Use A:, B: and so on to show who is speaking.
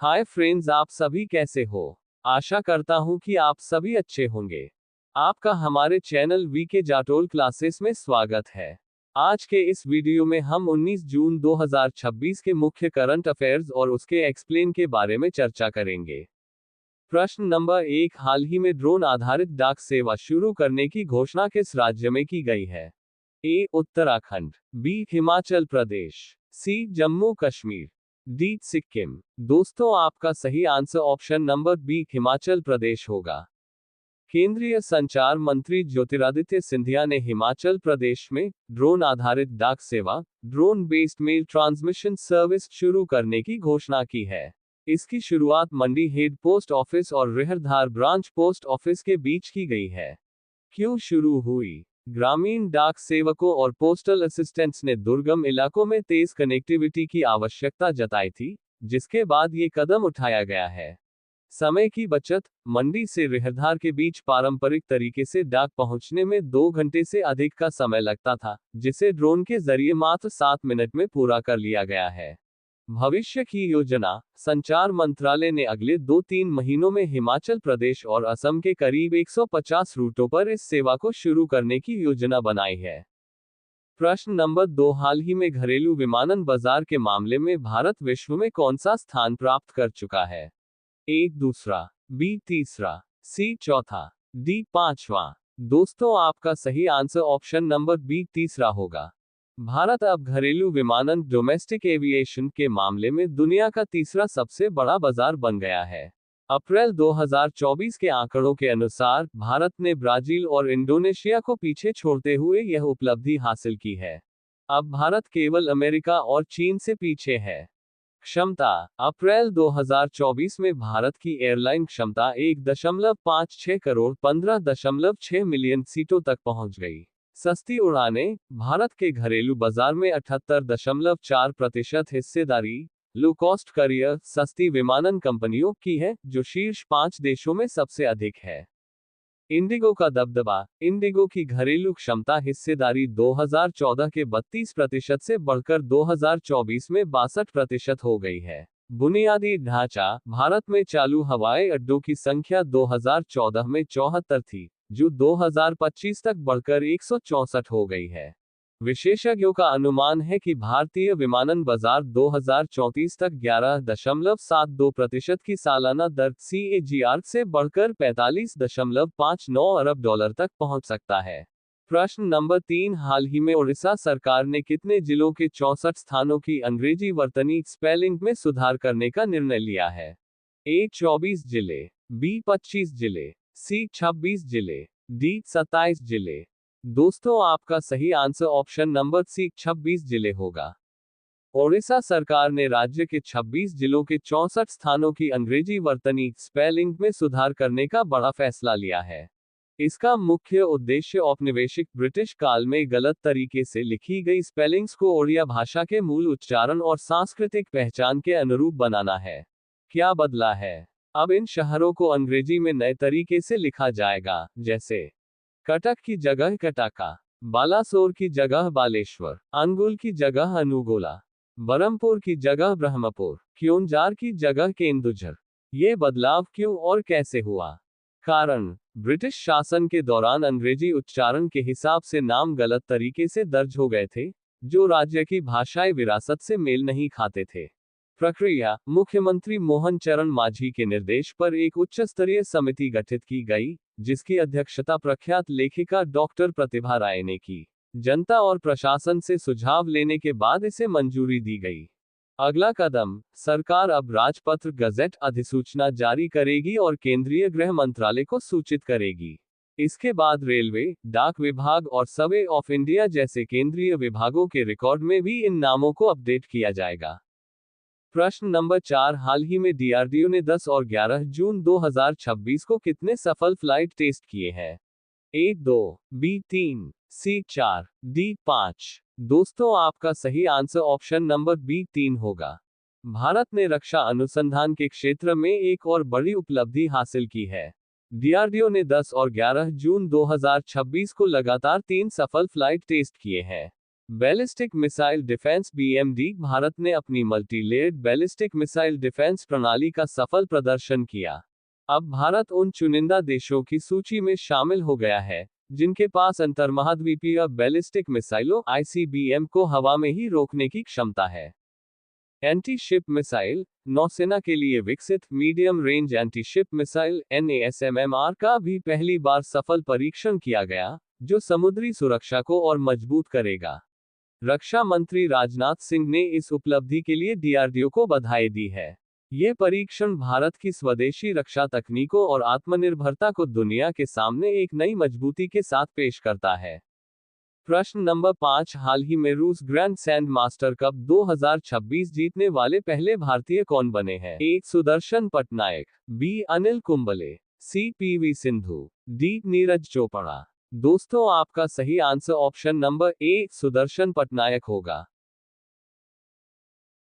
A: Hi friends, आप सभी कैसे हो। आशा करता हूं कि आप सभी अच्छे होंगे। आपका हमारे चैनल वीके जाटोल क्लासेस में स्वागत है। आज के इस वीडियो में हम 19 जून 2026 के मुख्य करंट अफेयर्स और उसके एक्सप्लेन के बारे में चर्चा करेंगे। प्रश्न नंबर 1, हाल ही में ड्रोन आधारित डाक सेवा शुरू करने की घोषणा किस राज्य में की गई है? A Uttarakhand, B Himachal Pradesh, C Jammu Kashmir, D Sikkim. दोस्तों, आपका सही answer option number B Himachal Pradesh होगा। केंद्रीय संचार मंत्री ज्योतिरादित्य सिंधिया ने हिमाचल प्रदेश में ड्रोन आधारित डाक सेवा, drone based mail transmission service शुरू करने की घोषणा की है। इसकी शुरुआत मंडी हेड पोस्ट ऑफिस और रिहरधार ब्रांच पोस्ट ऑफिस के बीच की गई है। क्यों शुरू हुई? ग्रामीण डाक सेवकों और पोस्टल असिस्टेंट्स ने दुर्गम इलाकों में तेज कनेक्टिविटी की आवश्यकता जताई थी, जिसके बाद ये कदम उठाया गया है। समय की बचत, मंडी से रिहरधार के बीच पारंपरिक तरीके से डाक पहुंचने में 2 घंटे से अधिक का समय लगता था, जिसे ड्रोन के जरिए मात्र 7 मिनट में पूरा कर लिया गया है। भविष्य की योजना, संचार मंत्रालय ने अगले 2-3 महीनों में हिमाचल प्रदेश और असम के करीब 150 रूटों पर इस सेवा को शुरू करने की योजना बनाई है। प्रश्न नंबर 2, हाल ही में घरेलू विमानन बाजार के मामले में भारत विश्व में कौन सा स्थान प्राप्त कर चुका है? ए दूसरा, बी तीसरा, सी चौथा, डी पांचवा। दोस्तों, आपका सही आंसर ऑप्शन नंबर बी तीसरा होगा। भारत अब घरेलू विमानन डोमेस्टिक एविएशन के मामले में दुनिया का तीसरा सबसे बड़ा बाजार बन गया है। अप्रैल 2024 के आंकड़ों के अनुसार भारत ने ब्राजील और इंडोनेशिया को पीछे छोड़ते हुए यह उपलब्धि हासिल की है। अब भारत केवल अमेरिका और चीन से पीछे है। क्षमता, अप्रैल 2024 में भारत की एयरलाइन क्षमता 1.56 करोड़ 15.6 मिलियन सीटों तक पहुंच गई। सस्ती उड़ानें, भारत के घरेलू बाजार में 78.4% हिस्सेदारी लो कॉस्ट करियर सस्ती विमानन कंपनियों की है, जो शीर्ष 5 देशों में सबसे अधिक है। इंडिगो का दबदबा, इंडिगो की घरेलू क्षमता हिस्सेदारी 2014 के 32% से बढ़कर 2024 में 62% हो गई है। बुनियादी ढांचा, भारत में चालू हवाई अड्डों की संख्या 2014 में 74 थी, जो 2025 तक बढ़कर 164 हो गई है। विशेषज्ञों का अनुमान है कि भारतीय विमानन बाजार 2034 तक 11.72% की सालाना दर CAGR से बढ़कर 45.59 अरब डॉलर तक पहुंच सकता है। प्रश्न नंबर 3, हाल ही में उड़ीसा सरकार ने कितने जिलों के 64 स्थानों की अंग्रेजी वर्तनी स्पेलिंग में सुधार करने का निर्णय लिया है? ए 24 जिले, बी 25 जिले, सी 26 जिले, डी 27 जिले। दोस्तों, आपका सही आंसर ऑप्शन नंबर सी 26 जिले होगा। ओडिशा सरकार ने राज्य के 26 जिलों के 64 स्थानों की अंग्रेजी वर्तनी स्पेलिंग में सुधार करने का बड़ा फैसला लिया है। इसका मुख्य उद्देश्य औपनिवेशिक ब्रिटिश काल में गलत तरीके से लिखी गई स्पेलिंग्स को ओडिया भाषा के मूल उच्चारण और सांस्कृतिक पहचान के अनुरूप बनाना है। क्या बदला है? अब इन शहरों को अंग्रेजी में नए तरीके से लिखा जाएगा, जैसे कटक की जगह कटाका, बालासोर की जगह बालेश्वर, अनुगुल की जगह अनुगोला, बरहमपुर की जगह ब्रह्मपुर, क्योंझार की जगह केंदुझर। ये बदलाव क्यों और कैसे हुआ? कारण, ब्रिटिश शासन के दौरान अंग्रेजी उच्चारण के हिसाब से नाम गलत तरीके से दर्ज हो गए थे, जो राज्य की भाषाई विरासत से मेल नहीं खाते थे। प्रक्रिया, मुख्यमंत्री मोहन चरण मांझी के निर्देश पर एक उच्च स्तरीय समिति गठित की गई, जिसकी अध्यक्षता प्रख्यात लेखिका डॉक्टर प्रतिभा राय ने की। जनता और प्रशासन से सुझाव लेने के बाद इसे मंजूरी दी गई। अगला कदम, सरकार अब राजपत्र गजेट अधिसूचना जारी करेगी और केंद्रीय गृह मंत्रालय को सूचित करेगी। इसके बाद रेलवे, डाक विभाग और सर्वे ऑफ इंडिया जैसे केंद्रीय विभागों के रिकॉर्ड में भी इन नामों को अपडेट किया जाएगा। प्रश्न नंबर 4, हाल ही में DRDO ने 10 और 11 जून 2026 को कितने सफल फ्लाइट टेस्ट किए हैं? ए 2, बी 3, सी 4, डी 5। दोस्तों, आपका सही आंसर ऑप्शन नंबर बी 3 होगा। भारत ने रक्षा अनुसंधान के क्षेत्र में एक और बड़ी उपलब्धि हासिल की है। DRDO ने 10 और 11 जून 2026 को लगातार 3 सफल फ्लाइट टेस्ट किए हैं। Ballistic missile defence BMD। Bharat ने अपनी multi layered ballistic missile defence प्रणाली का सफल प्रदर्शन किया। अब भारत उन चुनिंदा देशों की सूची में शामिल हो गया है जिनके पास अंतर्महाद्वीपीय बैलिस्टिक मिसाइलों ICBM को हवा में ही रोकने की क्षमता है। Anti ship missile. नौसेना के लिए विकसित medium range anti ship missile NASMMR का भी पहली बार सफल परीक्षण किया गया, जो समुद्री सुरक्षा को और मजबूत करेगा। रक्षा मंत्री राजनाथ सिंह ने इस उपलब्धि के लिए DRDO को बधाई दी है। यह परीक्षण भारत की स्वदेशी रक्षा तकनीकों और आत्मनिर्भरता को दुनिया के सामने एक नई मजबूती के साथ पेश करता है। प्रश्न नंबर 5, हाल ही में रूस ग्रैंड सैंड मास्टर कप 2026 जीतने वाले पहले भारतीय कौन बने हैं? A. Sudarshan Patnaik, B. Anil Kumble, C. PV Sindhu, D. Neeraj Chopra. दोस्तों, आपका सही answer option number A. Sudarshan Patnaik होगा।